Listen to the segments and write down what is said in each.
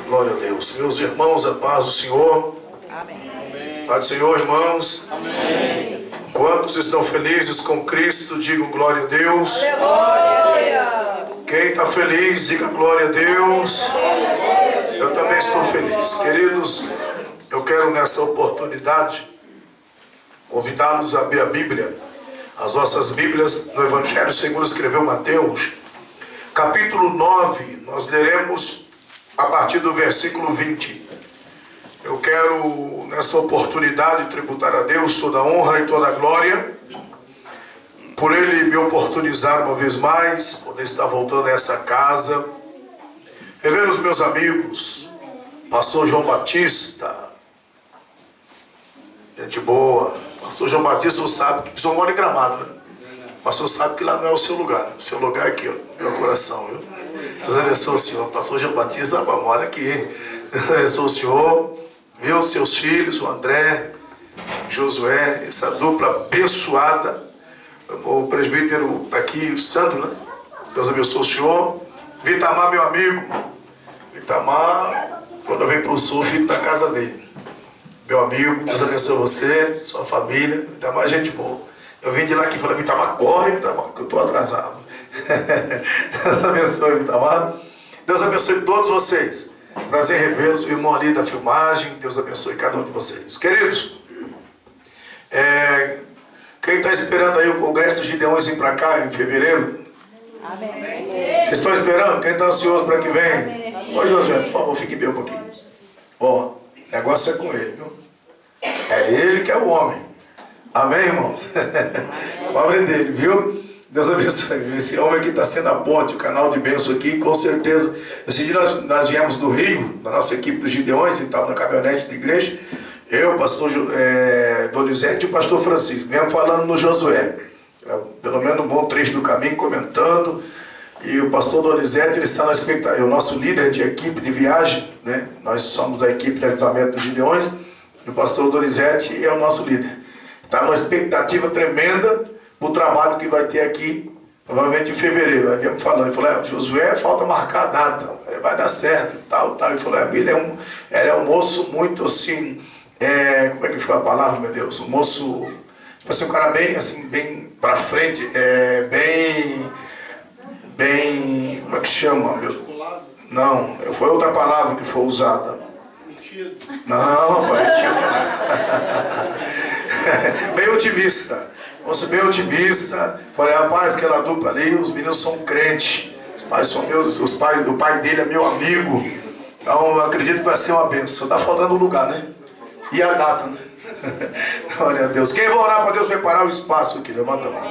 Glória a Deus. Meus irmãos, a paz do Senhor. Amém. Paz do Senhor, irmãos. Amém. Quantos estão felizes com Cristo, digam glória a Deus. Aleluia. Quem está feliz, diga glória a Deus. Eu também estou feliz. Queridos, eu quero nessa oportunidade convidá-los a abrir a Bíblia, as nossas Bíblias, no Evangelho segundo escreveu Mateus, capítulo 9, nós leremos a partir do versículo 20. Eu quero, nessa oportunidade, tributar a Deus toda a honra e toda a glória, por Ele me oportunizar uma vez mais, poder estar voltando a essa casa, rever os meus amigos, pastor João Batista, gente boa. Pastor João Batista, você sabe que o senhor mora em Gramado, né? O pastor sabe que lá não é o seu lugar, né? O seu lugar é aqui, ó, meu coração, viu? Deus abençoe o senhor. Pastor João Batista, mora aqui. Deus abençoe o senhor, viu? Seus filhos, o André, Josué, essa dupla abençoada. O presbítero está aqui, o Sandro, né? Deus abençoe o senhor. Vitamar, meu amigo. Vitamar, quando eu venho para o sul, fico na casa dele. Meu amigo, Deus abençoe você, sua família. Vitamar é gente boa. Eu vim de lá aqui e falei, Vitamar, corre, Vitamar, que eu estou atrasado. Deus abençoe, Vitamar. Deus abençoe todos vocês. Prazer revê-los, o irmão ali da filmagem. Deus abençoe cada um de vocês. Queridos, quem está esperando aí o Congresso de Gideões vir para cá em fevereiro? Amém. Vocês estão esperando? Quem está ansioso para que venha? Ô Josué, por favor, fique bem um pouquinho. Ó, o negócio é com ele, viu? É ele que é o homem. Amém, irmãos? Pobre dele, viu? Deus abençoe. Esse homem aqui está sendo a ponte, o canal de bênção aqui, com certeza. Esse dia nós viemos do Rio, da nossa equipe dos Gideões, a gente estava na caminhonete da igreja. Eu, o pastor Donizete e o pastor Francisco. Viemos falando no Josué. Pelo menos um bom trecho do caminho, comentando. E o pastor Donizete, ele está na expectativa. É o nosso líder de equipe de viagem, né? Nós somos da equipe de avivamento dos Gideões. E o pastor Donizete é o nosso líder. Está numa expectativa tremenda para o trabalho que vai ter aqui, provavelmente em fevereiro. Aí viemos falando, ele falou, Josué, falta marcar a data, vai dar certo e tal, tal. Ele falou, ele é um moço muito assim, como é que foi a palavra, meu Deus? Um moço, tipo assim, um cara bem assim, bem para frente, bem, como é que chama, meu? Não, foi outra palavra que foi usada. Não, rapaz, bem otimista. Moço bem otimista. Falei, rapaz, aquela dupla ali, os meninos são crentes. Os pais são meus, o pai dele é meu amigo. Então eu acredito que vai ser uma bênção. Está faltando o lugar, né? E a data, né? Glória a Deus. Quem vai orar para Deus preparar o espaço aqui? Levanta a mão.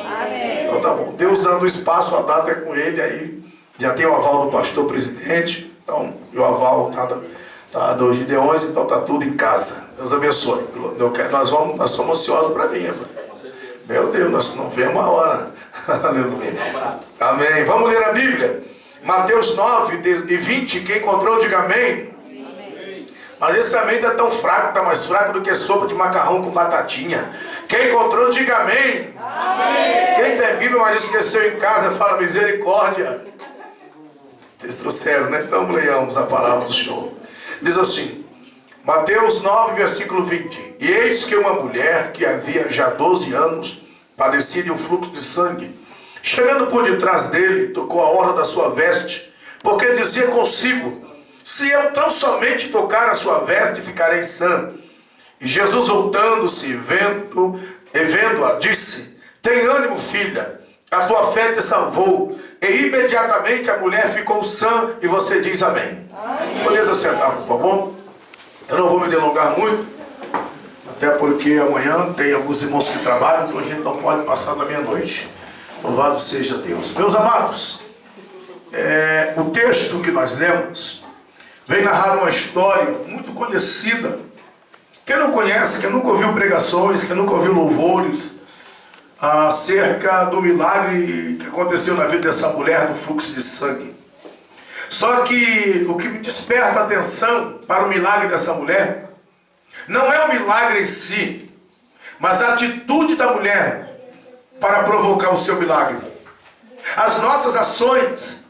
Então tá bom. Deus dando o espaço, a data é com ele aí. Já tem o aval do pastor presidente. Então, e o aval tá dos Gideões, então tá tudo em casa. Deus abençoe. Nós somos ansiosos para vir, rapaz. Meu Deus, nós não vemos a hora. Aleluia. Amém. Vamos ler a Bíblia. Mateus 9 e 20. Quem encontrou, diga amém. Mas esse amém está tão fraco, está mais fraco do que sopa de macarrão com batatinha. Quem encontrou, diga amém. Amém. Quem tem Bíblia, mas esqueceu em casa, fala misericórdia. Vocês trouxeram, né? Então leiamos a palavra do Senhor. Diz assim, Mateus 9, versículo 20. E eis que uma mulher que havia já 12 anos padecia de um fluxo de sangue, chegando por detrás dele, tocou a orla da sua veste, porque dizia consigo, se eu tão somente tocar a sua veste, ficarei sã. E Jesus, voltando-se, vendo-a, disse, tem ânimo, filha, a tua fé te salvou. E imediatamente a mulher ficou sã, e você diz amém. Podeis assentar, por favor? Eu não vou me delongar muito, até porque amanhã tem alguns irmãos que trabalham, então a gente não pode passar da meia-noite. Louvado seja Deus. Meus amados, o texto que nós lemos vem narrar uma história muito conhecida. Quem não conhece, quem nunca ouviu pregações, quem nunca ouviu louvores acerca do milagre que aconteceu na vida dessa mulher do fluxo de sangue. Só que o que me desperta a atenção para o milagre dessa mulher não é o milagre em si, mas a atitude da mulher para provocar o seu milagre. As nossas ações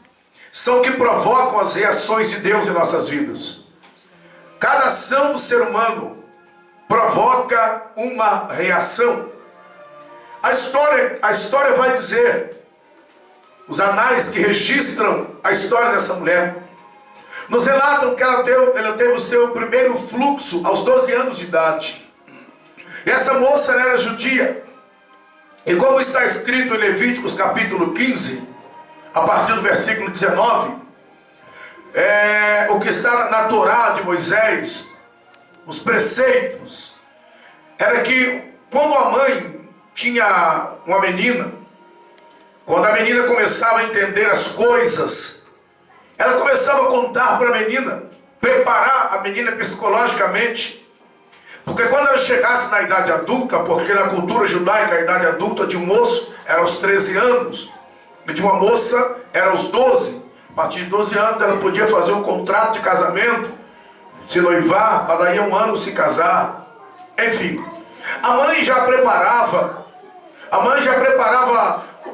são que provocam as reações de Deus em nossas vidas. Cada ação do ser humano provoca uma reação. A história vai dizer, os anais que registram a história dessa mulher, nos relatam que ela teve o seu primeiro fluxo aos 12 anos de idade. E essa moça era judia. E como está escrito em Levíticos capítulo 15, a partir do versículo 19, o que está na Torá de Moisés, os preceitos, era que quando a mãe tinha uma menina, quando a menina começava a entender as coisas, ela começava a contar para a menina, preparar a menina psicologicamente, porque quando ela chegasse na idade adulta, porque na cultura judaica a idade adulta de um moço era aos 13 anos, e de uma moça era aos 12, a partir de 12 anos ela podia fazer um contrato de casamento, se noivar, para daí a um ano se casar, enfim. A mãe já preparava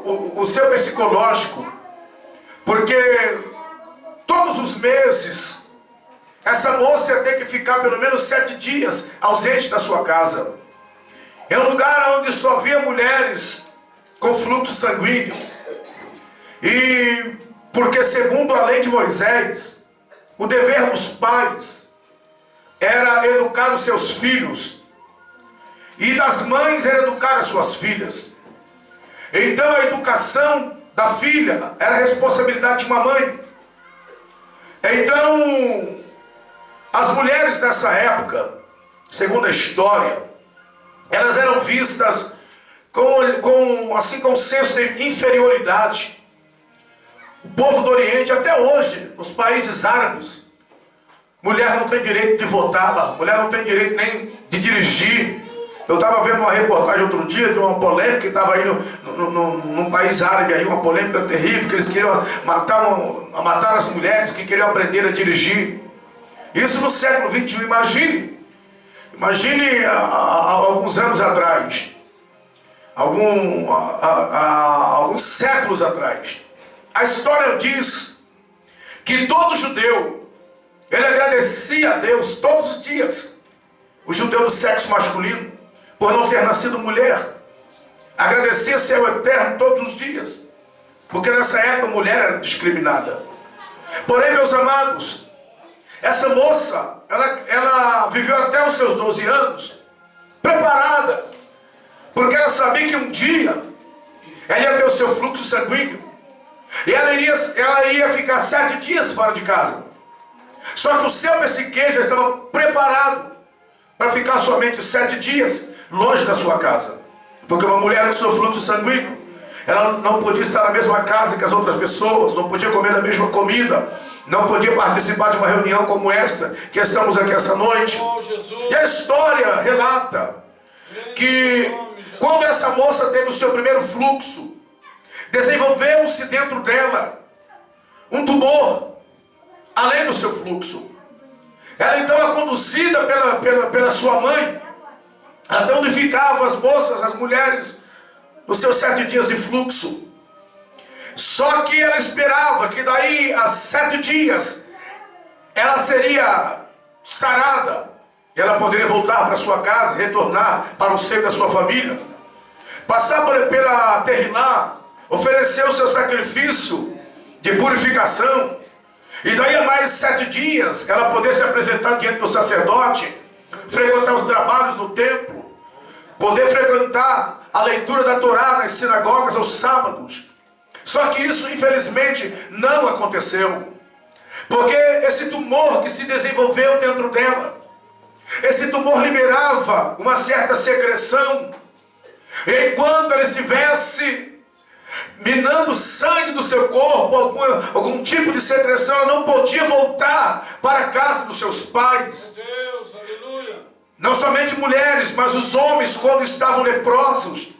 o seu psicológico, porque todos os meses essa moça ia ter que ficar pelo menos 7 dias ausente da sua casa. É um lugar onde só havia mulheres com fluxo sanguíneo. E porque segundo a lei de Moisés, o dever dos pais era educar os seus filhos, e das mães era educar as suas filhas. Então a educação da filha era a responsabilidade de uma mãe. Então as mulheres nessa época, segundo a história, elas eram vistas com senso de inferioridade. O povo do Oriente, até hoje, nos países árabes, mulher não tem direito de votar, mulher não tem direito nem de dirigir. Eu estava vendo uma reportagem outro dia de uma polêmica que estava aí num país árabe, aí, uma polêmica terrível, que eles queriam matar as mulheres que queriam aprender a dirigir. Isso no século XXI, imagine há alguns anos atrás, alguns séculos atrás. A história diz que todo judeu, ele agradecia a Deus todos os dias, o judeu do sexo masculino, por não ter nascido mulher. Agradecia-se ao Eterno todos os dias, porque nessa época a mulher era discriminada. Porém, meus amados, essa moça, ela viveu até os seus 12 anos, preparada, porque ela sabia que um dia ela ia ter o seu fluxo sanguíneo, e ela iria ficar 7 dias fora de casa. Só que o seu psique já estava preparado para ficar somente 7 dias longe da sua casa. Porque uma mulher com seu fluxo sanguíneo, ela não podia estar na mesma casa que as outras pessoas, não podia comer da mesma comida, não podia participar de uma reunião como esta, que estamos aqui essa noite. E a história relata que quando essa moça teve o seu primeiro fluxo, desenvolveu-se dentro dela um tumor, além do seu fluxo. Ela então é conduzida pela sua mãe, até onde ficavam as moças, as mulheres, nos seus 7 dias de fluxo. Só que ela esperava que daí a 7 dias ela seria sarada, e ela poderia voltar para sua casa, retornar para o seio da sua família, passar pela Terrilá, oferecer o seu sacrifício de purificação, e daí a mais 7 dias ela poder se apresentar diante do sacerdote, frequentar os trabalhos no templo, poder frequentar a leitura da Torá nas sinagogas aos sábados. Só que isso infelizmente não aconteceu, porque esse tumor que se desenvolveu dentro dela, esse tumor liberava uma certa secreção, e enquanto ela estivesse minando o sangue do seu corpo, algum tipo de secreção, ela não podia voltar para a casa dos seus pais. Deus, aleluia. Não somente mulheres, mas os homens, quando estavam leprosos,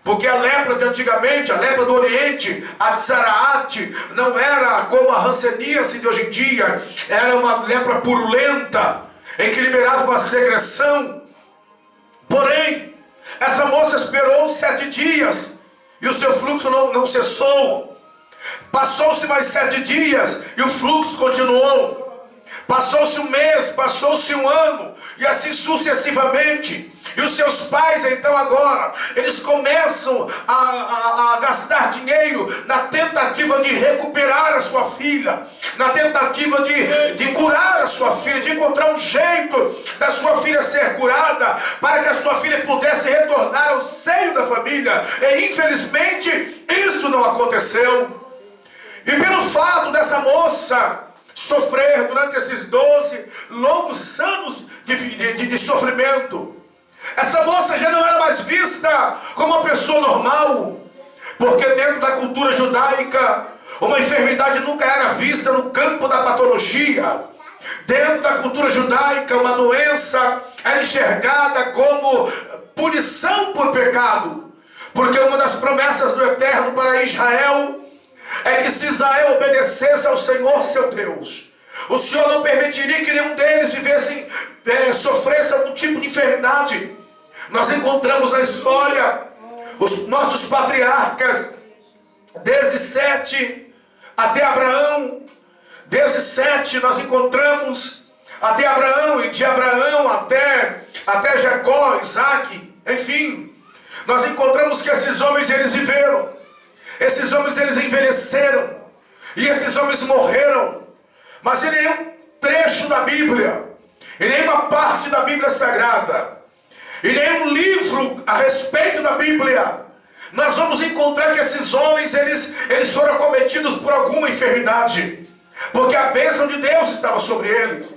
porque a lepra de antigamente, a lepra do Oriente, a tsaraate, não era como a hanseníase de hoje em dia, era uma lepra purulenta, em que liberava uma secreção. Porém, essa moça esperou 7 dias, e o seu fluxo não cessou. Passou-se mais 7 dias e o fluxo continuou. Passou-se um mês, passou-se um ano, e assim sucessivamente. E os seus pais, então, agora, eles começam a gastar dinheiro na tentativa de recuperar a sua filha, na tentativa de curar a sua filha, de encontrar um jeito da sua filha ser curada, para que a sua filha pudesse retornar ao seio da família. E infelizmente isso não aconteceu. E pelo fato dessa moça sofrer durante esses 12 longos anos de sofrimento, essa moça já não era mais vista como uma pessoa normal, porque dentro da cultura judaica, uma enfermidade nunca era vista no campo da patologia. Dentro da cultura judaica, uma doença era enxergada como punição por pecado, porque uma das promessas do Eterno para Israel é que se Israel obedecesse ao Senhor seu Deus, o Senhor não permitiria que nenhum deles sofresse algum tipo de enfermidade. Nós encontramos na história os nossos patriarcas, desde Sete até Abraão. Desde Sete nós encontramos até Abraão, e de Abraão até Jacó, Isaac, enfim. Nós encontramos que esses homens eles viveram, esses homens eles envelheceram, e esses homens morreram. Mas em nenhum trecho da Bíblia, em nenhuma parte da Bíblia Sagrada, em nenhum livro a respeito da Bíblia, nós vamos encontrar que esses homens eles foram acometidos por alguma enfermidade, porque a bênção de Deus estava sobre eles.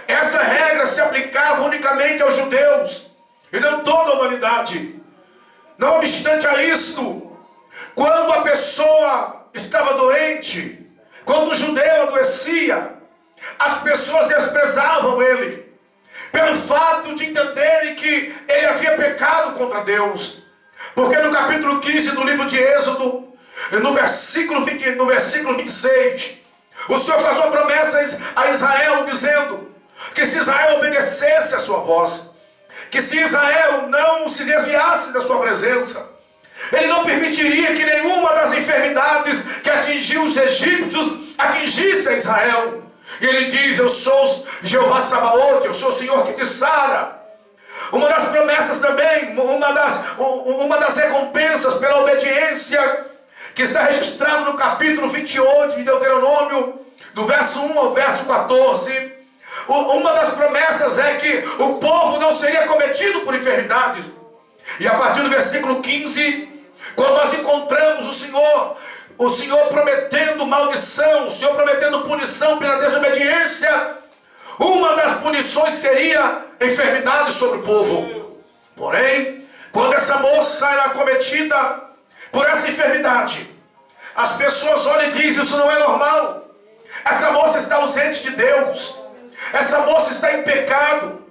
Essa regra se aplicava unicamente aos judeus e não toda a humanidade. Não obstante a isto, quando a pessoa estava doente, quando o judeu adoecia, as pessoas desprezavam ele, pelo fato de entenderem que ele havia pecado contra Deus. Porque no capítulo 15 do livro de Êxodo, no versículo 26, o Senhor faz uma promessa a Israel, dizendo que se Israel obedecesse a sua voz, que se Israel não se desviasse da sua presença, ele não permitiria que nenhuma das enfermidades que atingiu os egípcios atingisse a Israel. E ele diz: eu sou Jeová Sabaote, eu sou o Senhor que te sara. Uma das promessas também, uma das recompensas pela obediência, que está registrado no capítulo 28 de Deuteronômio, do verso 1 ao verso 14. Uma das promessas é que o povo não seria cometido por enfermidades. E a partir do versículo 15, quando nós encontramos o Senhor prometendo maldição, o Senhor prometendo punição pela desobediência, uma das punições seria enfermidade sobre o povo. Porém, quando essa moça era acometida por essa enfermidade, as pessoas olham e dizem: isso não é normal. Essa moça está ausente de Deus. Essa moça está em pecado.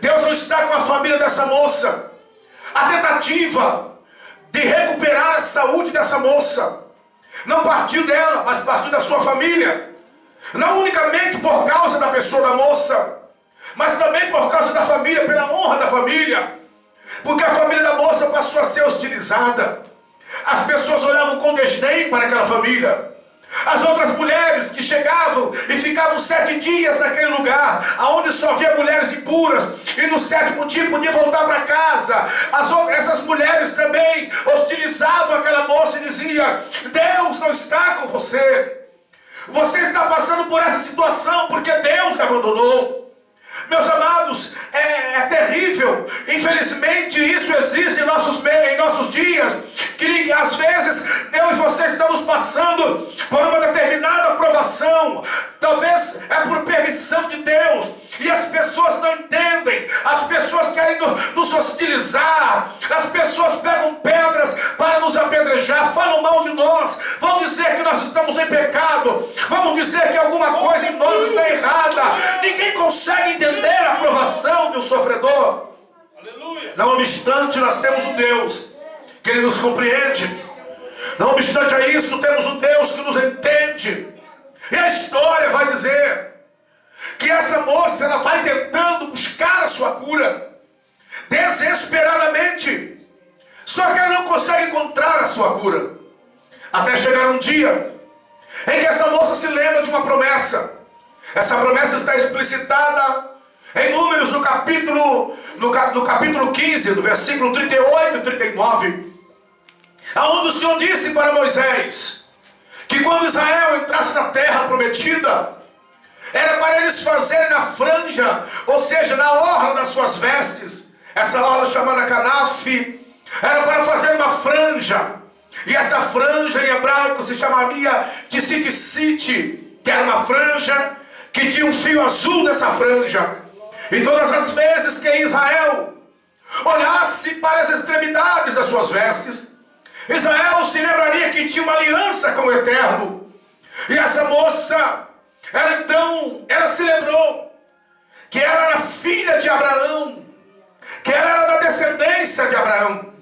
Deus não está com a família dessa moça. A tentativa de recuperar a saúde dessa moça não partiu dela, mas partiu da sua família. Não unicamente por causa da pessoa da moça, mas também por causa da família, pela honra da família. Porque a família da moça passou a ser hostilizada. As pessoas olhavam com desdém para aquela família. As outras mulheres que chegavam e ficavam 7 dias naquele lugar, aonde só havia mulheres impuras, e no 7º dia podiam voltar para casa, essas mulheres também hostilizavam aquela moça e diziam: Deus não está com você. Você está passando por essa situação porque Deus te abandonou. Meus amados, é terrível. Infelizmente isso existe em nossos dias, que às vezes eu e você estamos passando por uma determinada provação. Talvez é por permissão de Deus, e as pessoas não entendem. As pessoas querem nos hostilizar. As pessoas pegam pedras para nos apedrejar, falam mal de nós, vão dizer que nós estamos em pecado, vamos dizer que alguma coisa em nós está errada. Ninguém consegue entender a provação de um sofredor. Aleluia. Não obstante, nós temos um Deus que Ele nos compreende. Não obstante a isso, temos um Deus que nos entende. E a história vai dizer que essa moça, ela vai tentando buscar a sua cura desesperadamente, só que ela não consegue encontrar a sua cura, até chegar um dia em que essa moça se lembra de uma promessa. Essa promessa está explicitada em Números no capítulo 15, do versículo 38 e 39, aonde o Senhor disse para Moisés que quando Israel entrasse na terra prometida, era para eles fazerem na franja, ou seja, na orla das suas vestes, essa orla chamada canaf, era para fazer uma franja, e essa franja em hebraico se chamaria tzitzit, que era uma franja que tinha um fio azul nessa franja. E todas as vezes que Israel olhasse para as extremidades das suas vestes, Israel se lembraria que tinha uma aliança com o Eterno. E essa moça, ela se lembrou que ela era filha de Abraão, que ela era da descendência de Abraão.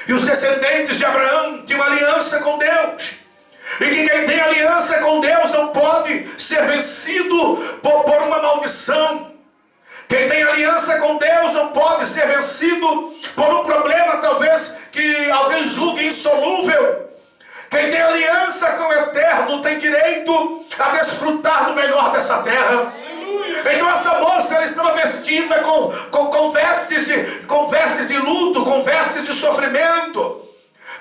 E os descendentes de Abraão tinham uma aliança com Deus. E que quem tem aliança com Deus não pode ser vencido por uma maldição. Quem tem aliança com Deus não pode ser vencido por um problema talvez que alguém julgue insolúvel. Quem tem aliança com o Eterno tem direito a desfrutar do melhor dessa terra. Então essa moça, ela estava vestida com vestes de luto, com vestes de sofrimento.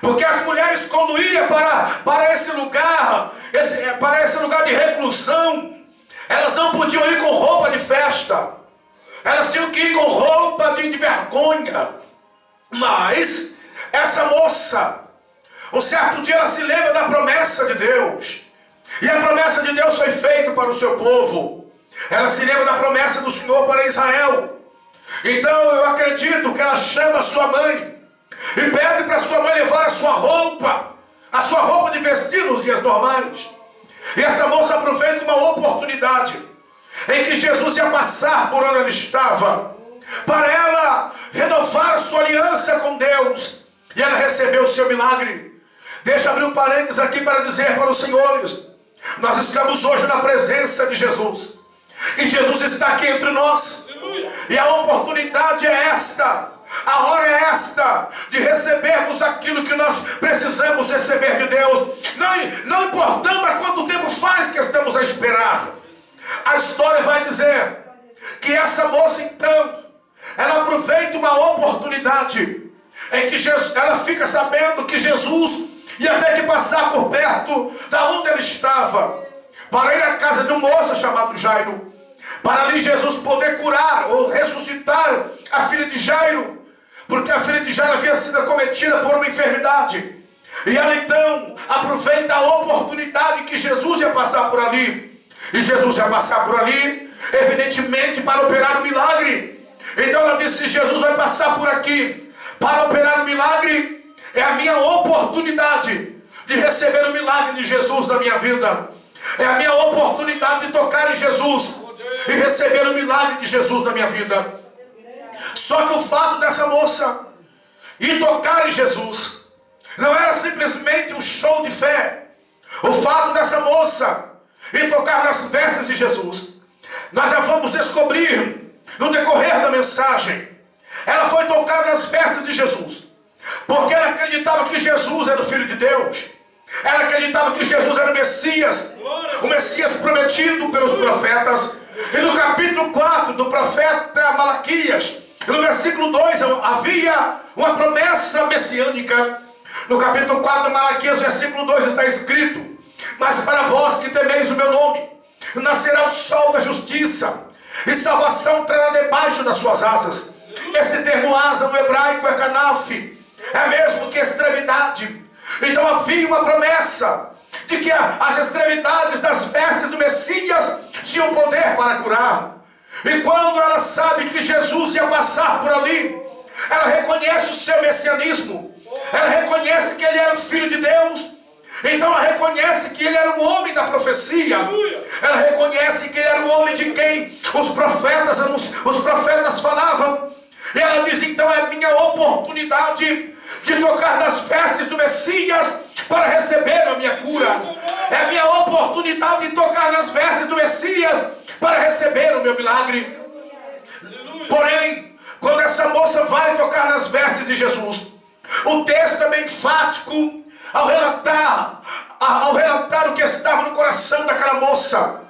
Porque as mulheres, quando iam para esse lugar de reclusão, elas não podiam ir com roupa de festa. Elas tinham que ir com roupa de vergonha. Mas essa moça, um certo dia, ela se lembra da promessa de Deus. E a promessa de Deus foi feita para o seu povo. Ela se lembra da promessa do Senhor para Israel. Então eu acredito que ela chama a sua mãe e pede para a sua mãe levar a sua roupa de vestir nos dias normais. E essa moça aproveita uma oportunidade em que Jesus ia passar por onde ela estava, para ela renovar a sua aliança com Deus, e ela recebeu o seu milagre. Deixa eu abrir um parênteses aqui para dizer para os senhores: nós estamos hoje na presença de Jesus, e Jesus está aqui entre nós, e a oportunidade é esta, a hora é esta, de recebermos aquilo que nós precisamos receber de Deus, não importando há quanto tempo faz que estamos a esperar. A história vai dizer que essa moça, então, ela aproveita uma oportunidade em que ela fica sabendo que Jesus ia ter que passar por perto da onde ela estava, para ir à casa de um moço chamado Jairo, para ali Jesus poder curar ou ressuscitar a filha de Jairo, porque a filha de Jairo havia sido acometida por uma enfermidade. E ela então aproveita a oportunidade que Jesus ia passar por ali. E Jesus ia passar por ali, evidentemente, para operar o milagre. Então ela disse: se Jesus vai passar por aqui para operar o milagre, é a minha oportunidade de receber o milagre de Jesus na minha vida. É a minha oportunidade de tocar em Jesus e receber o milagre de Jesus na minha vida. Só que o fato dessa moça ir tocar em Jesus não era simplesmente um show de fé. O fato dessa moça ir tocar nas vestes de Jesus, nós já vamos descobrir no decorrer da mensagem. Ela foi tocar nas vestes de Jesus porque ela acreditava que Jesus era o Filho de Deus. Ela acreditava que Jesus era o Messias prometido pelos profetas. E no capítulo 4 do profeta Malaquias, no versículo 2, havia uma promessa messiânica. No capítulo 4 de Malaquias, versículo 2, está escrito: mas para vós que temeis o meu nome, nascerá o sol da justiça, e salvação trará debaixo das suas asas. Esse termo asa no hebraico é canaf, é mesmo que extremidade. Então havia uma promessa de que as extremidades das vestes do Messias tinham poder para curar. E quando ela sabe que Jesus ia passar por ali, ela reconhece o seu messianismo, ela reconhece que ele era o Filho de Deus. Então ela reconhece que ele era um homem da profecia. Ela reconhece que ele era um homem de quem os profetas falavam. E ela diz: então é minha oportunidade de tocar nas vestes do Messias para receber a minha cura. É minha oportunidade de tocar nas vestes do Messias para receber o meu milagre. Porém, quando essa moça vai tocar nas vestes de Jesus, o texto é bem enfático ao relatar ao relatar o que estava no coração daquela moça,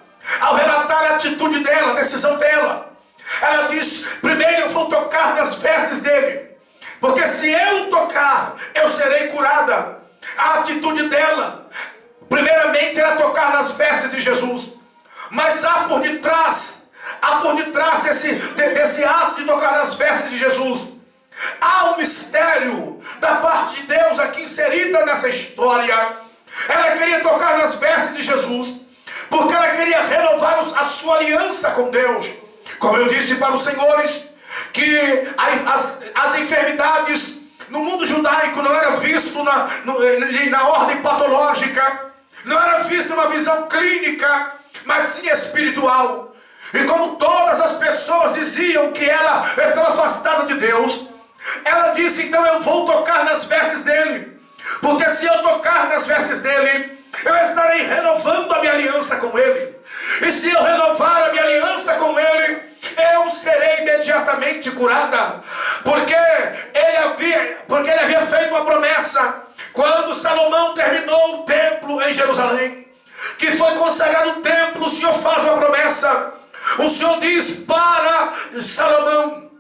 ao relatar a atitude dela, a decisão dela, ela diz: primeiro eu vou tocar nas vestes dele, porque se eu tocar, eu serei curada. A atitude dela, primeiramente, era tocar nas vestes de Jesus. Mas há por detrás desse ato de tocar nas vestes de Jesus, há um mistério da parte de Deus aqui inserida nessa história. Ela queria tocar nas vestes de Jesus, porque ela queria renovar a sua aliança com Deus. Como eu disse para os senhores, que as enfermidades no mundo judaico não era visto na ordem patológica, não era visto numa visão clínica, mas sim espiritual. E como todas as pessoas diziam que ela estava afastada de Deus, ela disse: então eu vou tocar nas vestes dele, porque se eu tocar nas vestes dele, eu estarei renovando a minha aliança com ele. E se eu renovar a minha aliança com ele, eu serei imediatamente curada. Porque ele havia feito uma promessa quando Salomão terminou o templo em Jerusalém, que foi consagrado o templo. O Senhor faz uma promessa. O Senhor diz para Salomão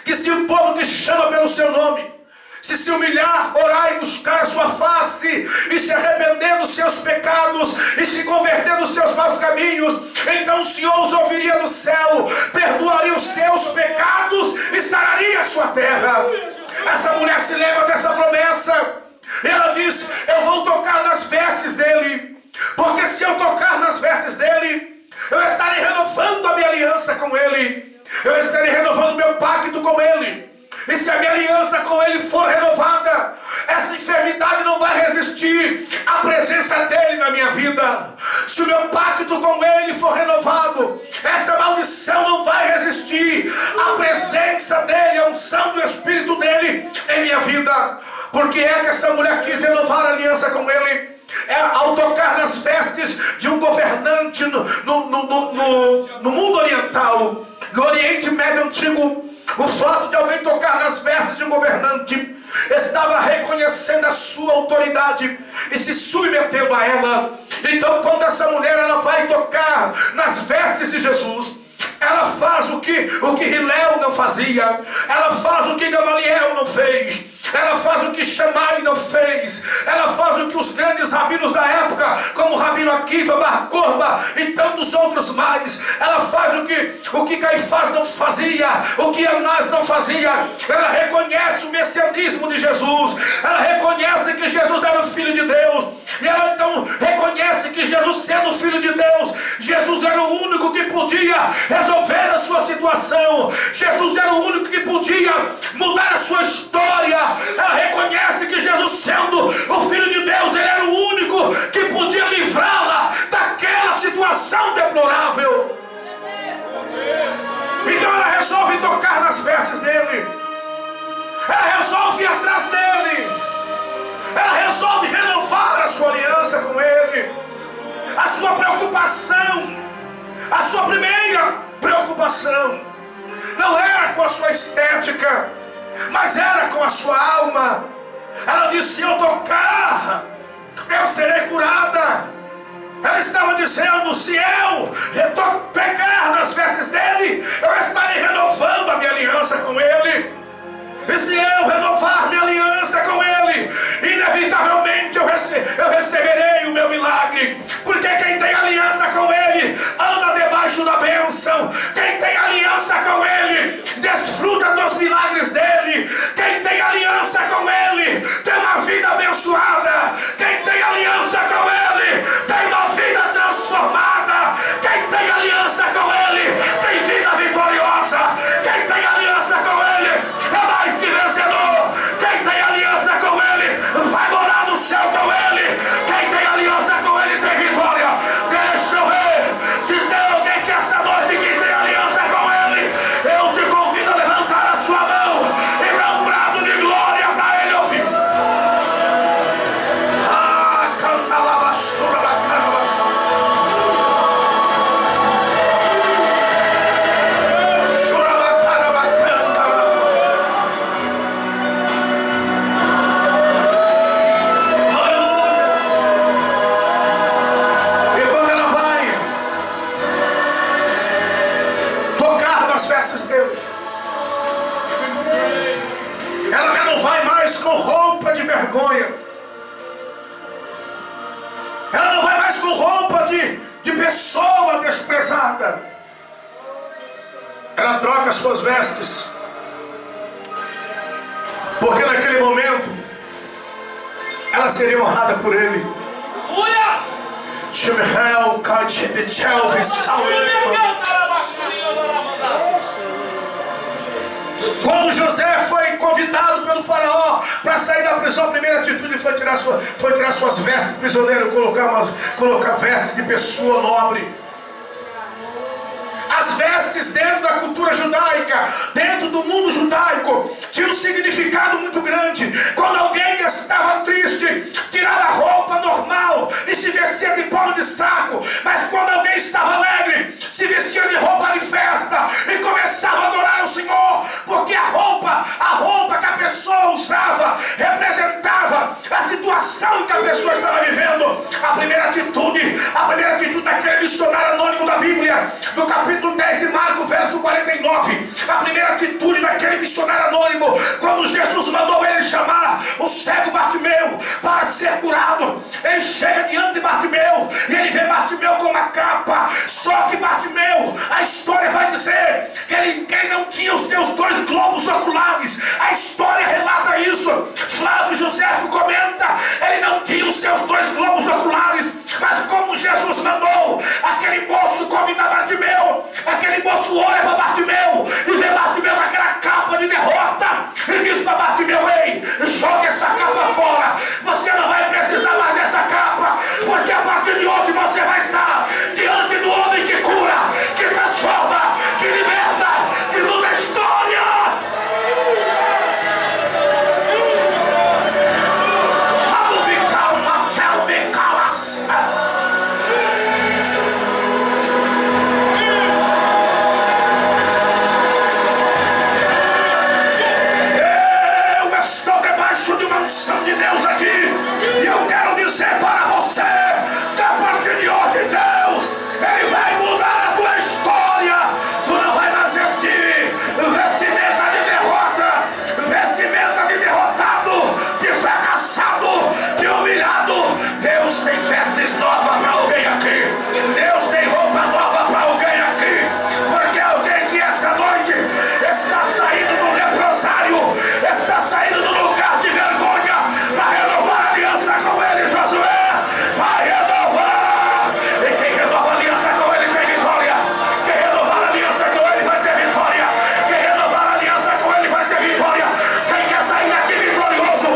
que se o povo te chama pelo seu nome, se humilhar, orar e buscar a sua face, e se arrepender dos seus pecados, e se converter dos seus maus caminhos, então o Senhor os ouviria do céu, perdoaria os seus pecados e sararia a sua terra. Essa mulher se lembra dessa promessa. Ela diz: eu vou tocar nas vestes dele, porque se eu tocar nas vestes dele, eu estarei renovando a minha aliança com ele, eu estarei renovando meu pacto com ele. E se a minha aliança com ele for renovada, essa enfermidade não vai resistir à presença dele na minha vida. Se o meu pacto com ele for renovado, essa maldição não vai resistir à presença dele, à unção do Espírito dele em minha vida. Porque é que essa mulher quis renovar a aliança com ele? Ao tocar nas vestes de um governante no mundo oriental, no Oriente Médio Antigo, o fato de alguém tocar nas vestes de um governante estava reconhecendo a sua autoridade e se submetendo a ela. Então, quando essa mulher ela vai tocar nas vestes de Jesus, ela faz o que Hilel não fazia, ela faz o que Gamaliel não fez, ela faz o que Shammai não fez, ela faz o que os grandes rabinos da época, como o Rabino Akiva, Bar Korba e tantos outros mais, ela faz o que Caifás não fazia, o que Anás não fazia. Ela reconhece o messianismo de Jesus, ela reconhece que Jesus era o Filho de Deus, e ela então reconhece que Jesus, sendo o Filho de Deus, Jesus era o único que podia resolver a sua situação, Jesus era o único que podia mudar a sua história. Ela reconhece que Jesus, sendo o Filho de Deus, ele era o único que podia livrá-la daquela situação deplorável. Então ela resolve tocar nas vestes dele, ela resolve ir atrás dele, ela resolve renovar a sua aliança com ele. A sua preocupação, a sua primeira preocupação, não era com a sua estética, mas era com a sua alma. Ela disse: se eu tocar, eu serei curada. Ela estava dizendo: se eu pegar nas vestes dele, eu estarei renovando a minha aliança com ele. E se eu renovar minha aliança com ele, inevitavelmente eu receberei o meu milagre. Porque quem tem aliança com ele anda debaixo da bênção. Quem tem aliança com ele desfruta dos milagres dele. Quem tem aliança com ele tem uma vida abençoada. Quem tem aliança com ele tem uma vida transformada. Quem tem aliança com ele tem vida vitoriosa. Quem tem aliança com ele é mais que vencedor. Quem tem aliança com ele vai morar no céu com ele. Quem tem aliança com ele tem vitória. Deixa eu ver se tem alguém que essa noite que tem aliança com ele. Eu te convido a levantar a sua mão e dar um brado de as suas vestes, porque naquele momento ela seria honrada por ele. Quando José foi convidado pelo faraó para sair da prisão, a primeira atitude foi tirar suas vestes de prisioneiro, colocar vestes de pessoa nobre. As vestes dentro da cultura judaica, dentro do mundo judaico, tinham um significado muito grande. Quando alguém estava triste, tirava a roupa normal e se vestia de pano de saco. Mas quando alguém estava alegre, se vestia de roupa de festa e começava a adorar o Senhor, porque a roupa que a pessoa usava representava a situação que a pessoa estava vivendo. A primeira atitude daquele missionário anônimo da Bíblia, no capítulo 10 de Marcos, verso 49, a primeira atitude daquele missionário anônimo, quando Jesus mandou ele chamar o cego Bartimeu para ser curado, ele chega diante de Bartimeu e ele vê Bartimeu com uma capa. Só que Bartimeu, a história vai dizer que ele não tinha os seus 2 globos oculares. A história relata isso. Flávio Josefo comenta, ele não tinha os seus 2 globos oculares, mas como Jesus mandou aquele moço convidar Bartimeu, aquele moço olha para Bartimeu e vê Bartimeu com aquela capa de derrota e diz para Bartimeu: ei, joga essa capa fora, você não vai precisar mais dessa capa, porque a partir de hoje você vai estar diante do homem que cura, que transforma, que liberta, que muda a história. De uma unção de Deus aqui, e eu quero dizer para você que a partir de hoje Deus, Ele vai mudar a tua história. Tu não vai mais vestir vestimenta de derrota, vestimenta de derrotado, de fracassado, de humilhado. Deus tem vestes novas para alguém aqui. Deus tem roupa nova para alguém aqui, porque alguém que essa noite está saindo do leprosário, está saindo do lugar de vergonha, para renovar a aliança com ele. Josué vai renovar, e quem renova a aliança com ele tem vitória. Quem renovar a aliança com ele vai ter vitória. Quem renovar a aliança com ele vai ter vitória. Quem quer sair daqui vitorioso,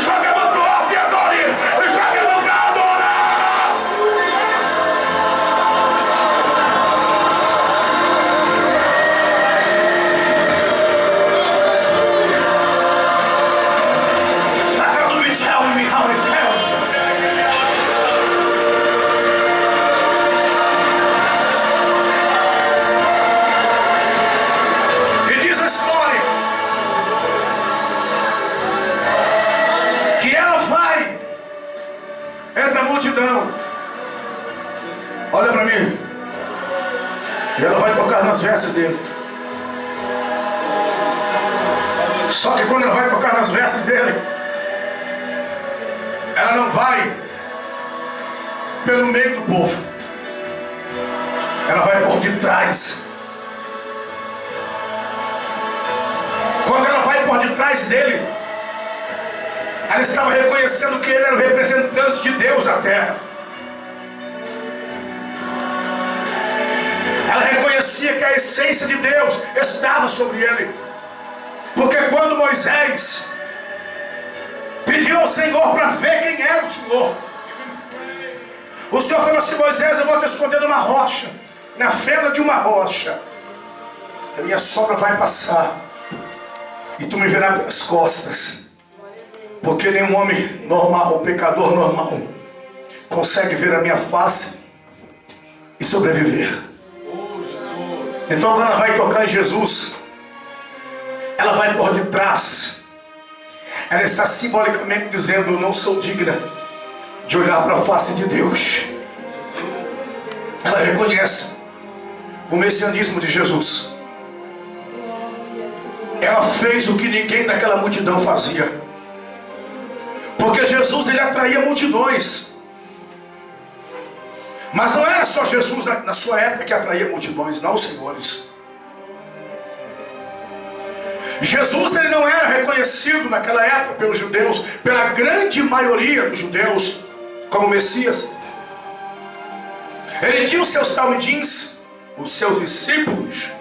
joga a mão pro alto e adore, joga a mão pra adorar. Tell me how it felt. E diz a história que ela vai entre a multidão. Olha para mim. E ela vai tocar nas vestes dele. Só que quando ela vai tocar nas vestes dele, ela não vai pelo meio do povo, ela vai por detrás. Quando ela vai por detrás dele, ela estava reconhecendo que ele era o representante de Deus na terra. Ela reconhecia que a essência de Deus estava sobre ele, porque quando Moisés pediu ao Senhor para ver quem era o Senhor, o Senhor falou assim: Moisés, eu vou te esconder numa rocha, na fenda de uma rocha. A minha sombra vai passar e tu me verás pelas costas, porque nenhum homem normal, pecador normal, consegue ver a minha face e sobreviver. Então quando ela vai tocar em Jesus, ela vai por detrás. Ela está simbolicamente dizendo: eu não sou digna de olhar para a face de Deus. Ela reconhece o messianismo de Jesus. Ela fez o que ninguém daquela multidão fazia, porque Jesus, ele atraía multidões. Mas não era só Jesus na sua época que atraía multidões, não, senhores. Jesus ele não era reconhecido naquela época pelos judeus, pela grande maioria dos judeus, como Messias. Ele tinha os seus talmidins, os seus discípulos.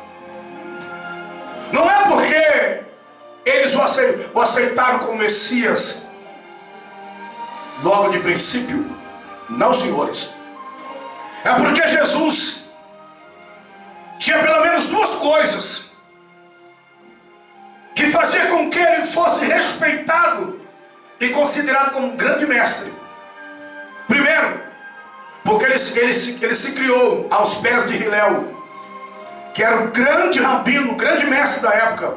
Não é porque eles o aceitaram como Messias logo de princípio. Não, senhores. É porque Jesus tinha pelo menos duas coisas que fazia com que ele fosse respeitado e considerado como um grande mestre. Primeiro, porque ele se criou aos pés de Hilel, que era o grande rabino, o grande mestre da época.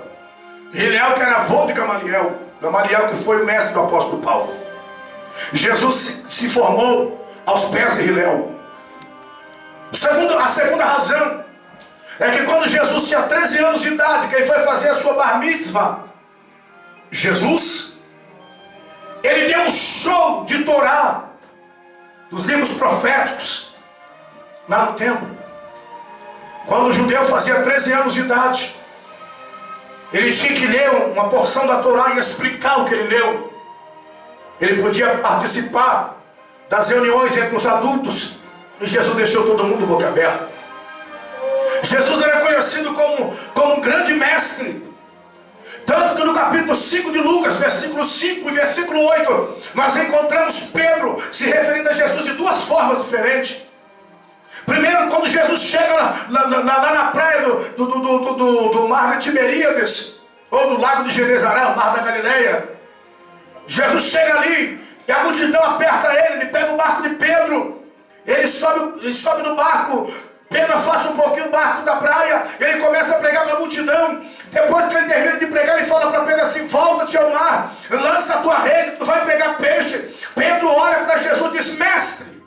Hilel, que era avô de Gamaliel. Gamaliel, que foi o mestre do apóstolo Paulo. Jesus se formou aos pés de Hilel. A segunda razão é que quando Jesus tinha 13 anos de idade, que ele foi fazer a sua bar mitzvah, Jesus, ele deu um show de Torá, dos livros proféticos, lá no templo. Quando o judeu fazia 13 anos de idade, ele tinha que ler uma porção da Torá e explicar o que ele leu. Ele podia participar das reuniões entre os adultos, e Jesus deixou todo mundo boca aberta. Jesus era conhecido como um grande mestre. Tanto que no capítulo 5 de Lucas, versículo 5 e versículo 8, nós encontramos Pedro se referindo a Jesus de duas formas diferentes. Primeiro, quando Jesus chega lá na praia do mar de Tiberíades, ou do lago de Genezaré, o mar da Galileia, Jesus chega ali e a multidão aperta ele pega o barco de Pedro, ele sobe no barco. Pedro afasta um pouquinho o barco da praia, ele começa a pregar para a multidão. Depois que ele termina de pregar, ele fala para Pedro assim: volta-te ao mar, lança a tua rede, tu vai pegar peixe. Pedro olha para Jesus e diz: mestre.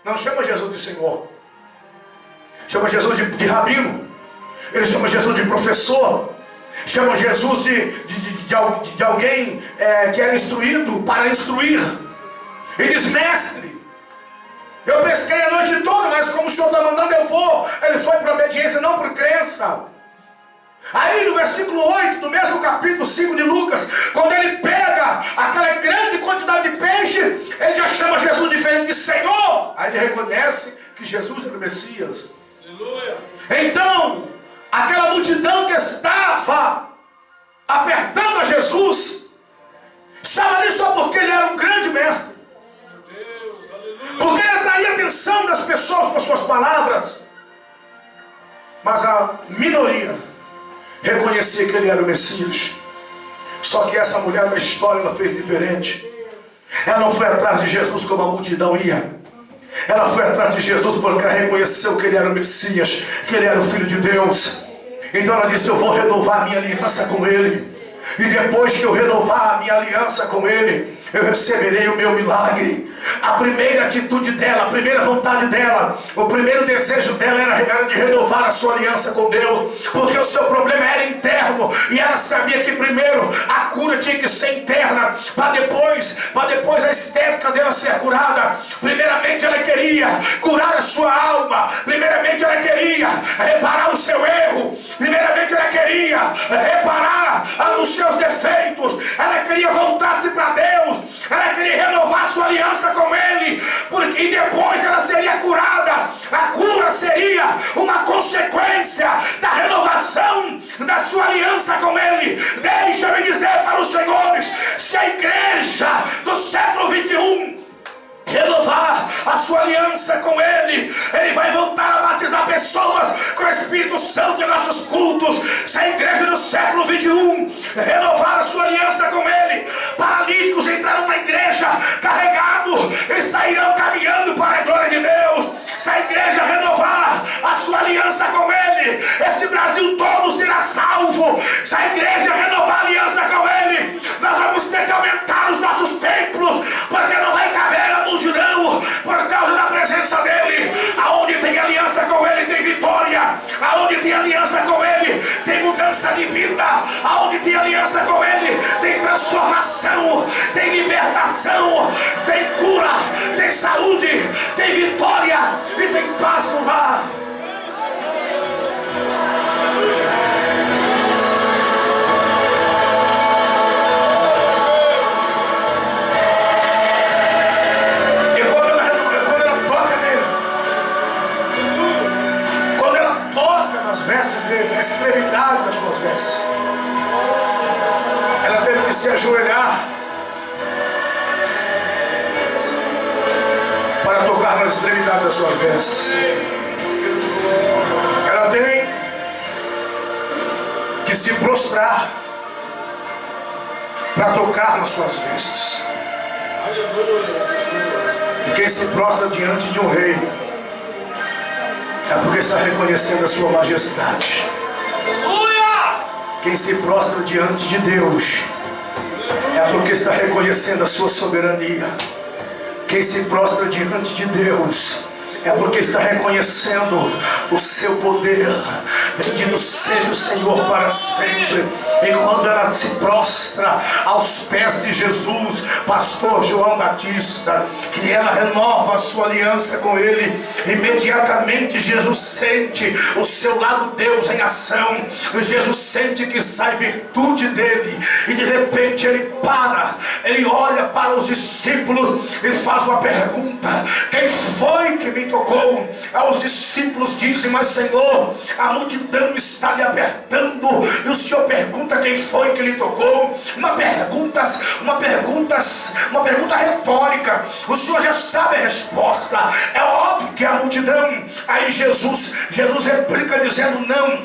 Não chama Jesus de Senhor, chama Jesus de rabino, ele chama Jesus de professor, chama Jesus de alguém que era instruído para instruir. Ele diz: mestre, eu pesquei a noite toda, mas como o Senhor está mandando eu vou. Ele foi por obediência, não por crença. Aí no versículo 8 do mesmo capítulo 5 de Lucas, quando ele pega aquela grande quantidade de peixe, ele já chama Jesus diferente de Senhor. Aí ele reconhece que Jesus era o Messias. Aleluia. Então, aquela multidão que estava apertando a Jesus, estava ali só porque ele era um grande mestre. Porque ele atraía a atenção das pessoas com suas palavras. Mas a minoria reconhecia que ele era o Messias. Só que essa mulher da história, ela fez diferente. Ela não foi atrás de Jesus como a multidão ia. Ela foi atrás de Jesus porque ela reconheceu que ele era o Messias, que ele era o Filho de Deus. Então ela disse: eu vou renovar a minha aliança com ele. E depois que eu renovar a minha aliança com ele, eu receberei o meu milagre. A primeira atitude dela, a primeira vontade dela, o primeiro desejo dela era de renovar a sua aliança com Deus, porque o seu problema era interno, e ela sabia que primeiro a cura tinha que ser interna, para depois a estética dela ser curada. Primeiramente ela queria curar a sua alma, primeiramente ela queria reparar o seu erro, primeiramente ela queria reparar nos seus defeitos, ela queria voltar-se para Deus, ela queria renovar a sua aliança com ele, e depois ela seria curada. A cura seria uma consequência da renovação da sua aliança com ele. Deixa-me dizer para os senhores: se a igreja do século 21 renovar a sua aliança com ele, ele vai voltar a batizar pessoas com o Espírito Santo em nossos cultos. Se a igreja do século 21 renovar a sua aliança com ele, paralíticos entrarão na igreja carregados e sairão caminhando para a glória de Deus. Se a igreja renovar a sua aliança com ele, esse Brasil todo será salvo. Se a igreja renovar a aliança com ele, nós vamos ter que aumentar os nossos templos, porque não vai caber a multidão por causa da presença dele. Aonde tem aliança com ele tem vitória, aonde tem aliança com ele tem mudança de vida, aonde tem aliança com ele tem transformação, tem libertação, tem cura, tem saúde, tem vitória e tem paz no lar. nas vestes dele, na extremidade das suas vestes. Ela teve que se ajoelhar para tocar nas extremidades das suas vestes. Ela tem que se prostrar para tocar nas suas vestes. E quem se prostra diante de um rei é porque está reconhecendo a sua majestade. Quem se prostra diante de Deus é porque está reconhecendo a sua soberania. Quem se prostra diante de Deus é porque está reconhecendo o seu poder. Bendito seja o Senhor para sempre. E quando ela se prostra aos pés de Jesus, pastor João Batista, que ela renova a sua aliança com ele, imediatamente Jesus sente o seu lado Deus em ação. Jesus sente que sai virtude dele, e de repente ele para, ele olha para os discípulos e faz uma pergunta: quem foi que me tocou? Os discípulos dizem: mas Senhor, a multidão está lhe apertando, e o Senhor pergunta quem foi que lhe tocou. Uma pergunta retórica. O Senhor já sabe a resposta. É óbvio que a multidão. Aí Jesus replica dizendo: não,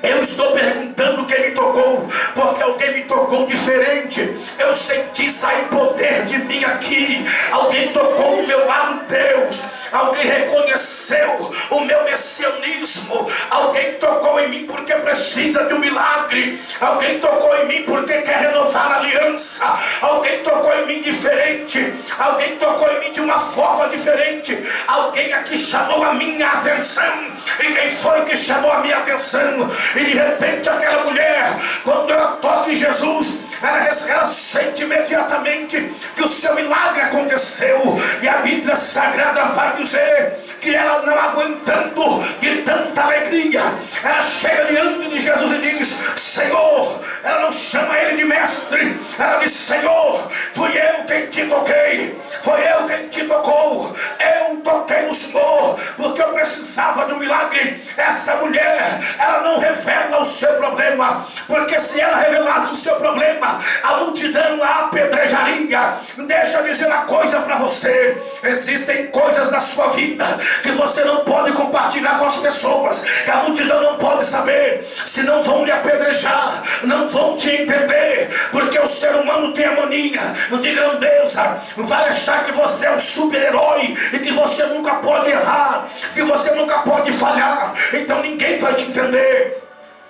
eu estou perguntando quem me tocou, porque alguém me tocou diferente. Eu senti sair poder de mim aqui. Alguém tocou o meu lado Deus. Alguém reconheceu o meu messianismo. Alguém tocou em mim porque precisa de um milagre. Alguém tocou em mim porque quer renovar a aliança. Alguém tocou em mim diferente. Alguém tocou em mim de uma forma diferente. Alguém aqui chamou a minha atenção. E quem foi que chamou a minha atenção? E de repente aquela mulher, quando ela toca em Jesus, ela sente imediatamente que o seu milagre aconteceu. E a Bíblia Sagrada vai dizer que ela, não aguentando de tanta alegria, ela chega diante de Jesus e diz: Senhor. Ela não chama ele de mestre. Ela diz: Senhor, fui eu quem te toquei. Foi eu quem te tocou. Eu toquei no Senhor porque eu precisava de um milagre. Essa mulher, ela não revela o seu problema, porque se ela revelasse o seu problema, a multidão a apedrejaria. Deixa eu dizer uma coisa para você: existem coisas na sua vida que você não pode compartilhar com as pessoas, que a multidão não pode saber, senão vão lhe apedrejar, não vão te entender, porque o ser humano tem a mania de grandeza, vai achar que você é um super-herói e que você nunca pode errar, que você nunca pode falhar, então ninguém vai te entender.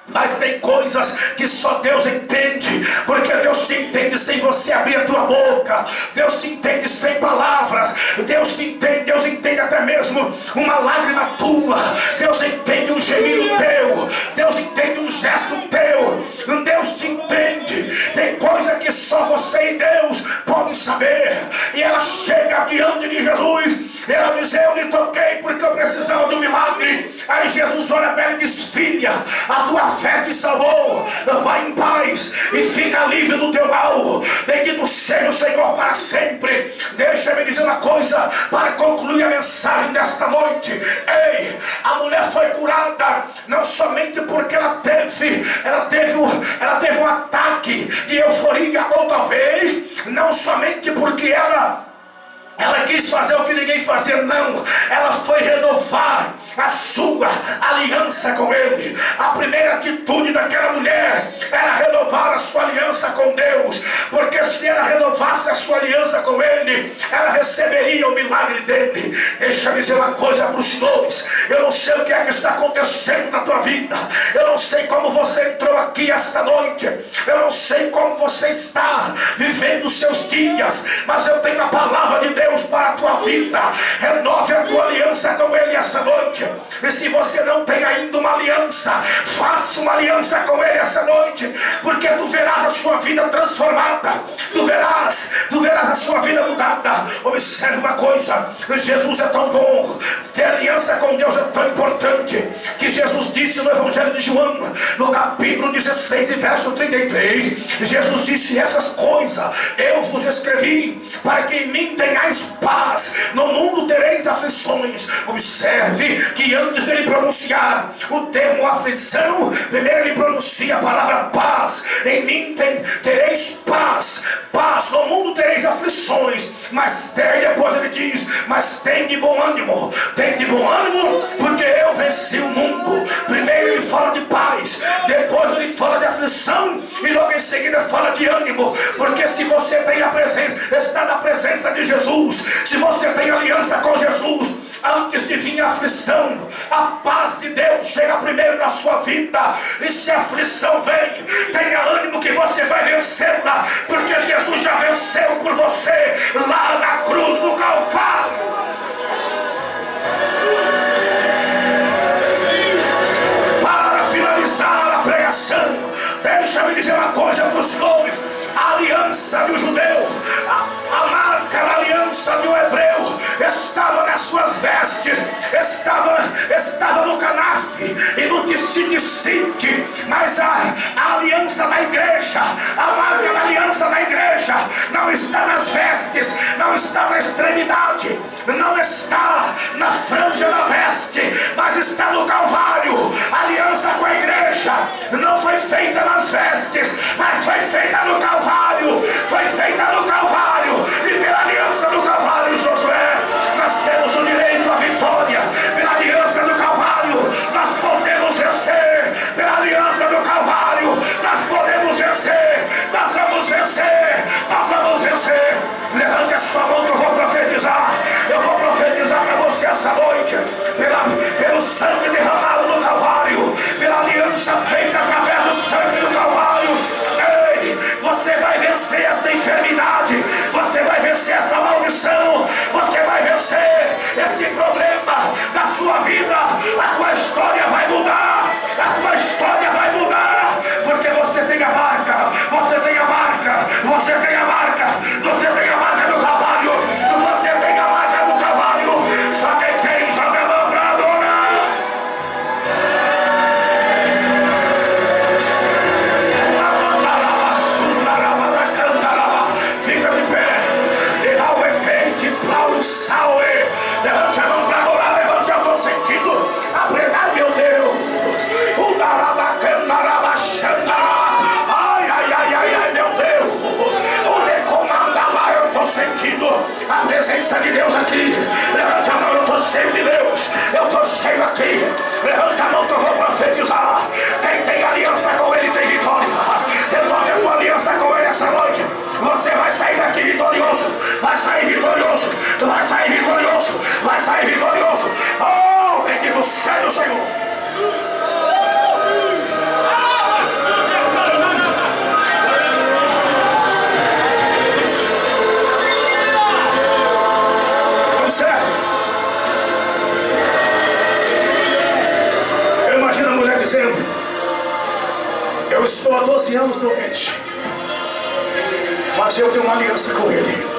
Mas tem coisas que só Deus entende, porque Deus te entende sem você abrir a tua boca. Deus te entende sem palavras. Deus entende até mesmo uma lágrima tua. Deus entende um gemido teu. Deus entende um gesto teu. Deus te entende. Tem coisa que só você e Deus podem saber. E ela chega diante de Jesus. Ela diz: eu lhe toquei porque eu precisava de um milagre. Aí Jesus olha para ela e diz: filha, a tua fé te salvou. Vai em paz e fica livre do teu mal. Bendito seja o Senhor para sempre. Deixa-me dizer uma coisa para concluir a mensagem desta noite. Ei, a mulher foi curada não somente porque ela teve um ataque de euforia, ou talvez não somente porque ela quis fazer o que ninguém fazia, não. Ela foi renovar a sua aliança com ele. A primeira atitude daquela mulher era renovar a sua aliança com Deus, porque se ela renovasse a sua aliança com ele, ela receberia o milagre dele. Deixa eu dizer uma coisa para os senhores: eu não sei o que é que está acontecendo na tua vida, eu não sei como você entrou aqui esta noite, eu não sei como você está vivendo os seus dias, mas eu tenho a palavra de Deus para a tua vida. Renove a tua aliança com ele esta noite. E se você não tem ainda uma aliança, faça uma aliança com ele essa noite, porque tu verás a sua vida transformada, tu verás a sua vida mudada. Observe uma coisa: Jesus é tão bom, ter aliança com Deus é tão importante, que Jesus Jesus disse no Evangelho de João, no capítulo 16 e verso 33, Jesus disse: essas coisas eu vos escrevi para que em mim tenhais paz. No mundo tereis aflições. Observe que antes dele pronunciar o termo aflição, primeiro ele pronuncia a palavra paz. Em mim tereis paz. Paz, no mundo tereis aflições, mas depois ele diz: mas tem de bom ânimo. Tem de bom ânimo, porque eu venci o mundo. Primeiro ele fala de paz, depois ele fala de aflição, e logo em seguida fala de ânimo. Porque se você tem a presença, está na presença de Jesus, se você tem aliança com Jesus, antes de vir a aflição, a paz de Deus chega primeiro na sua vida. E se a aflição vem, tenha ânimo que você vai vencê-la, porque Jesus já venceu por você lá na cruz do Calvário. Para finalizar a pregação, deixa-me dizer uma coisa para os nomes. A aliança do judeu, a marca da aliança do hebreu estava nas suas vestes, estava no canafe e no tecido, mas a aliança da igreja, a marca da aliança da igreja não está nas vestes, não está na extremidade, não está na franja da veste, mas está no Calvário. A aliança com a igreja não foi feita nas vestes, mas foi feita no Calvário. Foi feita no Calvário, e pela aliança do Calvário, Josué, nós temos o direito à vitória. Pela aliança do Calvário nós podemos vencer. Pela aliança do Calvário nós podemos vencer. Nós vamos vencer. Nós vamos vencer. Levante a sua mão que eu vou profetizar. Eu vou profetizar para você essa noite. Pelo sangue derramado no Calvário, pela aliança feita através do sangue do Calvário, você vai vencer essa enfermidade, você vai vencer essa maldição, você vai vencer esse problema da sua vida. A tua história vai mudar, a tua história vai mudar, porque você tem a marca, você tem a marca, você tem a marca, você tem a marca do Calvário, você tem a marca do Calvário. Só que quem joga a mão para adorar. Fica de pé. Levante a mão para adorar, levante, eu estou sentindo a pregar, meu Deus. Ai, meu Deus. O decomanda lá, eu estou sentindo a presença de Deus aqui. Levante a mão, eu estou cheio de Deus, eu estou cheio aqui. Levante a mão que eu vou profetizar. Quem tem aliança com Ele tem vitória. Renove a tua aliança com Ele essa noite. Você vai sair daqui vitorioso, vai sair vitorioso, vai sair vitorioso, vai sair vitorioso. Oh, bendito seja o Senhor. Observe. Eu imagino a mulher dizendo: eu estou há 12 anos doente, mas eu tenho uma aliança com Ele.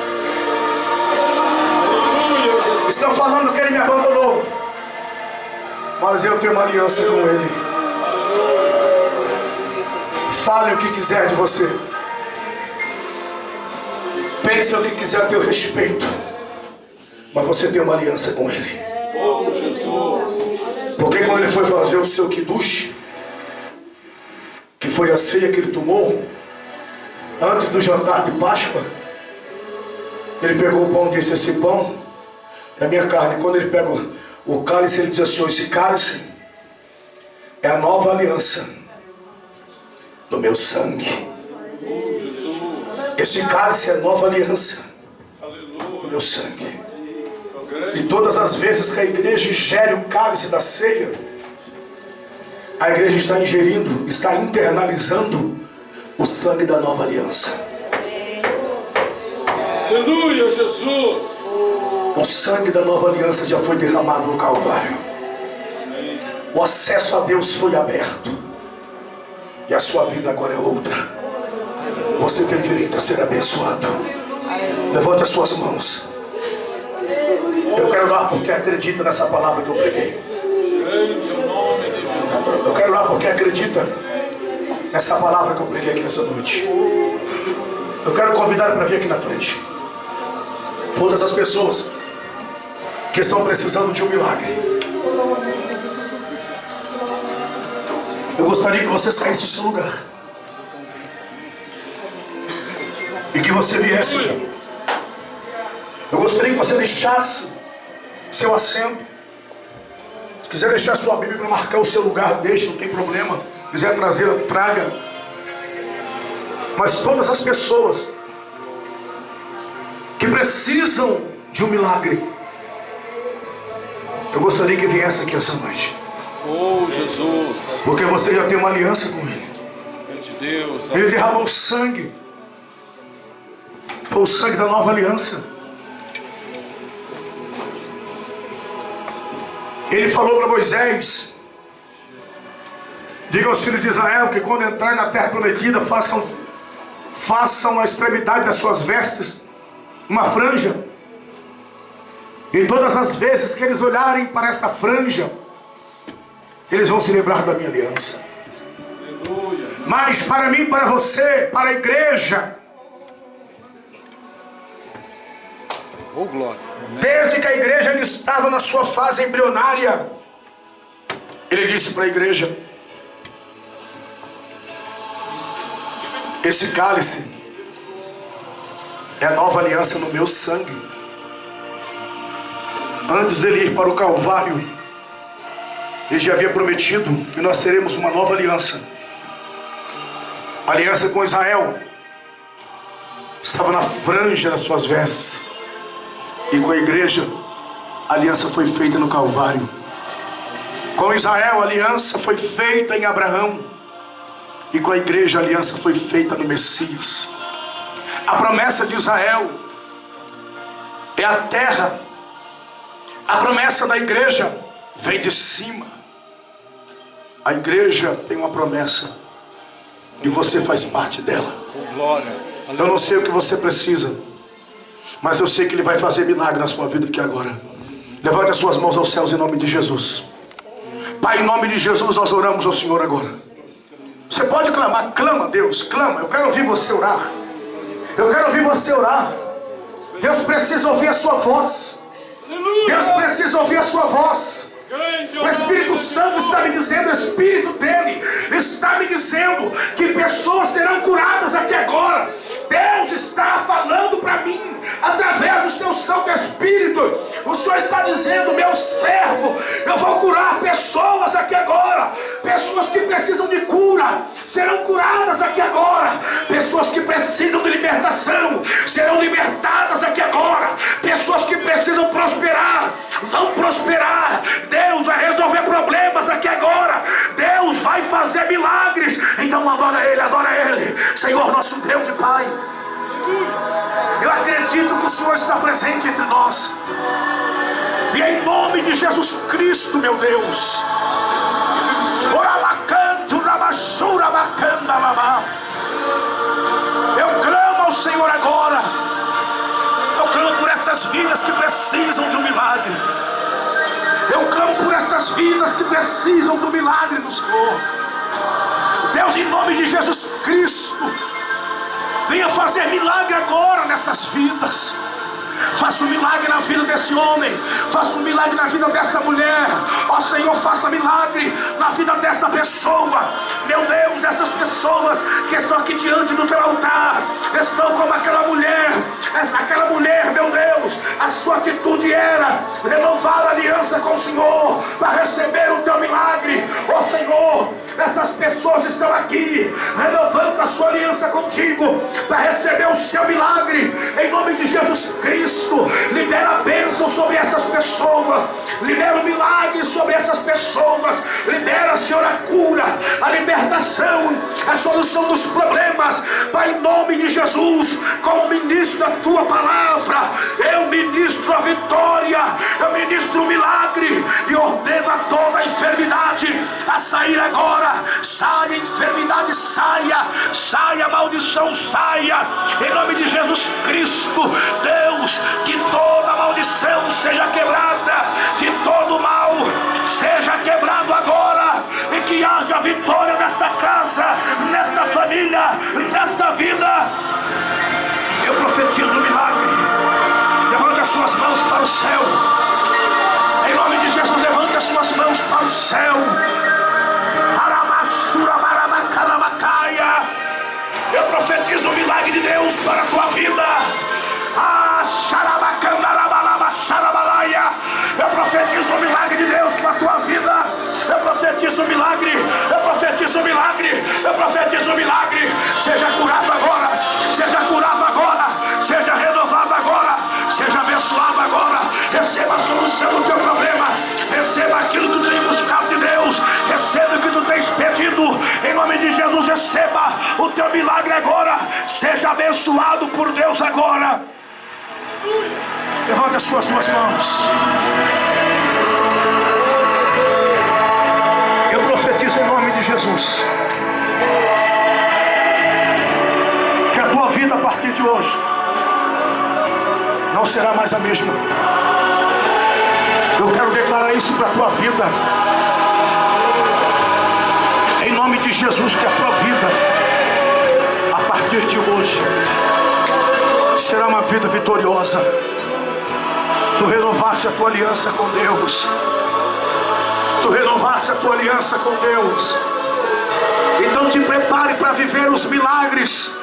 Estão falando que Ele me abandonou, mas eu tenho uma aliança com Ele. Fale o que quiser de você, pense o que quiser a teu respeito, mas você tem uma aliança com Ele. Porque quando Ele foi fazer o seu kiddush, que foi a ceia que Ele tomou antes do jantar de Páscoa, Ele pegou o pão e disse: esse pão é a minha carne. Quando Ele pega o cálice, Ele diz assim: esse cálice é a nova aliança do meu sangue. Esse cálice é a nova aliança do meu sangue. E todas as vezes que a igreja ingere o cálice da ceia, a igreja está ingerindo, está internalizando o sangue da nova aliança. Aleluia, Jesus. O sangue da nova aliança já foi derramado no Calvário. O acesso a Deus foi aberto. E a sua vida agora é outra. Você tem direito a ser abençoado. Levante as suas mãos. Eu quero orar porque acredito nessa palavra que eu preguei. Grande o nome de Jesus. porque acredita nessa palavra que eu preguei aqui nessa noite. Eu quero convidar para vir aqui na frente todas as pessoas que estão precisando de um milagre. Eu gostaria que você saísse do seu lugar e que você viesse. Eu gostaria que você deixasse seu assento. Se quiser deixar sua Bíblia para marcar o seu lugar, deixe, não tem problema. Se quiser trazê-la, traga. Mas todas as pessoas que precisam de um milagre, eu gostaria que viesse aqui essa noite. Oh, Jesus. Porque você já tem uma aliança com Ele. De Deus. Ele derramou sangue. Foi o sangue da nova aliança. Ele falou para Moisés: diga aos filhos de Israel que quando entrarem na terra prometida, façam a extremidade das suas vestes uma franja. E todas as vezes que eles olharem para esta franja, eles vão se lembrar da minha aliança. Aleluia. Mas para mim, para você, para a igreja, Oh, glória. desde que a igreja ainda estava na sua fase embrionária, ele disse para a igreja: esse cálice é a nova aliança no meu sangue. Antes dele ir para o Calvário, ele já havia prometido que nós teremos uma nova aliança. A aliança com Israel estava na franja das suas vestes. E com a igreja, a aliança foi feita no Calvário. Com Israel, a aliança foi feita em Abraão. E com a igreja, a aliança foi feita no Messias. A promessa de Israel é a terra. A promessa da igreja vem de cima. A igreja tem uma promessa e você faz parte dela. Oh, glória. Eu não sei o que você precisa, mas eu sei que Ele vai fazer milagre na sua vida aqui agora. Levante as suas mãos aos céus em nome de Jesus. Pai, em nome de Jesus nós oramos ao Senhor agora. Você pode clamar, clama Deus, clama. Eu quero ouvir você orar. Eu quero ouvir você orar. Deus precisa ouvir a sua voz. Deus precisa ouvir a sua voz. O Espírito Santo está me dizendo, o Espírito dele está me dizendo que pessoas serão curadas aqui agora. Deus está falando para mim através do seu Santo Espírito. O Senhor está dizendo: meu servo, eu vou curar pessoas aqui agora. Pessoas que precisam de cura serão curadas aqui agora. Pessoas que precisam de libertação serão libertadas aqui agora. Pessoas que precisam prosperar vão prosperar. Deus vai resolver problemas aqui agora. Deus vai fazer milagres. Então adora Ele, adora Ele. Senhor nosso Deus e Pai, eu acredito que o Senhor está presente entre nós. E em nome de Jesus Cristo, meu Deus, eu clamo ao Senhor agora. Eu clamo por essas vidas que precisam de um milagre. Eu clamo por essas vidas que precisam do milagre do Senhor. Deus, em nome de Jesus Cristo, venha fazer milagre agora nessas vidas. Faça um milagre na vida desse homem. Faça um milagre na vida desta mulher. Ó Senhor, faça milagre na vida desta pessoa. Meu Deus, essas pessoas que estão aqui diante do teu altar estão como aquela mulher. Aquela mulher, meu Deus, a sua atitude era renovar a aliança com o Senhor para receber o teu milagre. Ó Senhor, essas pessoas estão aqui renovando a sua aliança contigo para receber o seu milagre. Em nome de Jesus Cristo, libera a bênção sobre essas pessoas. Libera o milagre sobre essas pessoas. Libera, Senhor, a cura, a libertação, a solução dos problemas. Pai, em nome de Jesus, como ministro da tua palavra, eu ministro a vitória, eu ministro o milagre e ordeno a toda a enfermidade a sair agora. Saia enfermidade, saia. Saia maldição, saia. Em nome de Jesus Cristo, Deus, que toda maldição seja quebrada, que todo mal seja quebrado agora e que haja vitória Eu profetizo um milagre. Eu profetizo um milagre. Seja curado agora. Seja curado agora. Seja renovado agora. Seja abençoado agora. Receba a solução do teu problema. Receba aquilo que tu tem buscado de Deus. Receba o que tu tens pedido. Em nome de Jesus, receba o teu milagre agora. Seja abençoado por Deus agora. Levanta as suas duas mãos. Eu profetizo em nome de Jesus que a tua vida a partir de hoje não será mais a mesma. Eu quero declarar isso para a tua vida. Em nome de Jesus, que a tua vida a partir de hoje será uma vida vitoriosa. Tu renovasse a tua aliança com Deus. Tu renovasse a tua aliança com Deus. Então te prepare para viver os milagres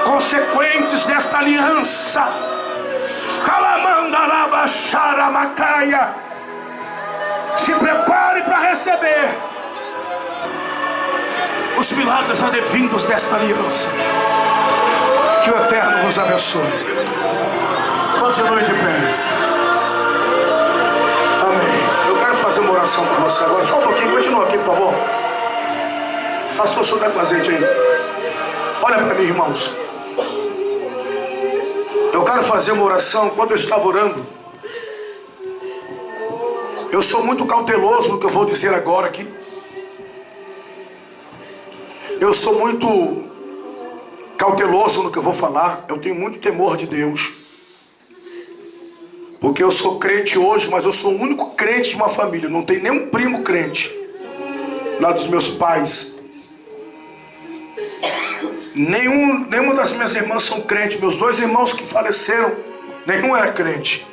consequentes desta aliança. Calamandarabacharamacaia. Se prepare para receber os milagres advindos desta aliança. Que o Eterno nos abençoe. Continue de pé. Amém. Eu quero fazer uma oração para você agora. Só um pouquinho, continua aqui, por favor. Pastor, o senhor está com azeite aí. Olha para mim, irmãos. Eu quero fazer uma oração. Quando eu estava orando, eu sou muito cauteloso no que eu vou dizer agora aqui. Eu sou muito cauteloso no que eu vou falar. Eu tenho muito temor de Deus. Porque eu sou crente hoje, mas eu sou o único crente de uma família. Não tem nenhum primo crente lá dos meus pais. Nenhuma das minhas irmãs são crentes. Meus dois irmãos que faleceram, nenhum era crente.